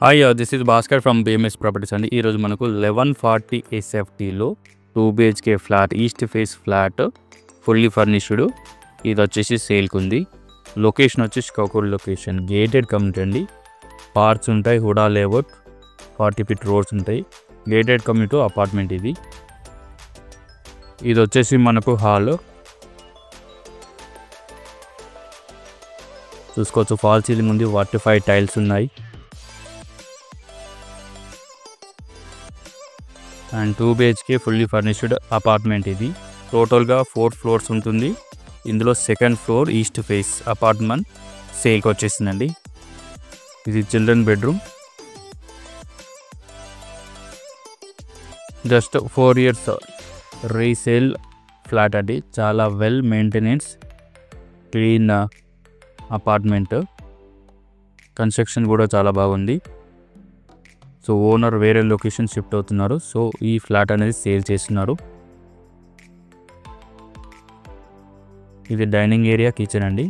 Hi, this is Bhaskar from BMS properties అండి. ఈరోజు మనకు 1140 SFTలో 2 BHK flat, east face flat, fully furnished. ఇది వచ్చేసి సేల్కి ఉంది. లొకేషన్ వచ్చేసి కౌకూర్ లొకేషన్, గేటెడ్ కమ్యూనిటీ అండి. పార్క్స్ ఉంటాయి, హుడా లేఅవుట్, 40 feet రోడ్స్ ఉంటాయి. గేటెడ్ కమ్యూనిటీ అపార్ట్మెంట్ ఇది. ఇది వచ్చేసి మనకు హాల్ చూసుకోవచ్చు. ఫాల్ సీలింగ్ ఉంది, 45 టైల్స్ ఉన్నాయి. And 2 BHK fully furnished apartment ఇది. టోటల్గా 4 floors ఉంటుంది. ఇందులో second floor east face apartment సేల్కి వచ్చేసిందండి. ఇది children bedroom. Just 4 years resale flat అండి. చాలా well maintenance, clean apartment. Construction కూడా చాలా బాగుంది. సో ఓనర్ వేరే లొకేషన్ షిఫ్ట్ అవుతున్నారు. సో ఈ ఫ్లాట్ అనేది సేల్ చేస్తున్నారు. ఇది డైనింగ్ ఏరియా, కిచెన్ అండి.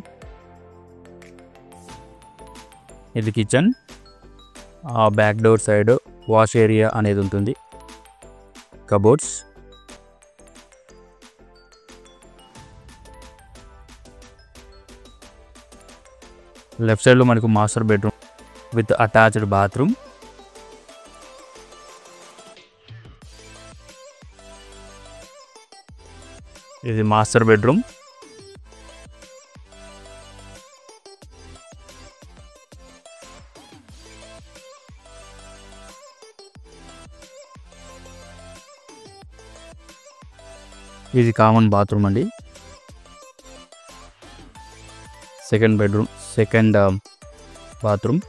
ఇది కిచెన్. ఆ back door side wash area అనేది ఉంటుంది. కబోర్డ్స్. లెఫ్ట్ సైడ్లో మనకు master bedroom with attached bathroom. ఇది మాస్టర్ బెడ్రూమ్. ఇది కామన్ బాత్రూమ్ అండి. Second bedroom, second bathroom.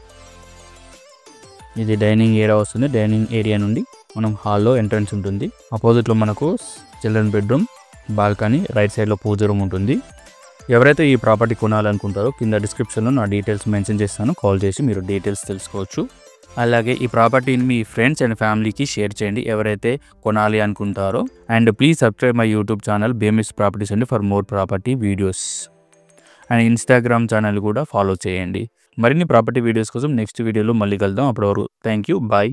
ఇది డైనింగ్ ఏరియా వస్తుంది. డైనింగ్ ఏరియా నుండి మనం హాల్లో ఎంట్రన్స్ ఉంటుంది. అపోజిట్లో మనకు చిల్డ్రన్ బెడ్రూమ్, బాల్కనీ, రైట్ సైడ్లో పూజ రూమ్ ఉంటుంది. ఎవరైతే ఈ ప్రాపర్టీ కొనాలనుకుంటారో కింద డిస్క్రిప్షన్లో నా డీటెయిల్స్ మెన్షన్ చేస్తాను. కాల్ చేసి మీరు డీటెయిల్స్ తెలుసుకోవచ్చు. అలాగే ఈ ప్రాపర్టీని మీ ఫ్రెండ్స్ అండ్ ఫ్యామిలీకి షేర్ చేయండి ఎవరైతే కొనాలి అనుకుంటారో. And please subscribe my YouTube channel BMS properties అండి for more property videos. And Instagram channel కూడా ఫాలో చేయండి. మరిన్ని ప్రాపర్టీ వీడియోస్ కోసం నెక్స్ట్ వీడియోలో మళ్ళీ కలుద్దాం. అప్పటి వరకు థ్యాంక్ యూ, బాయ్.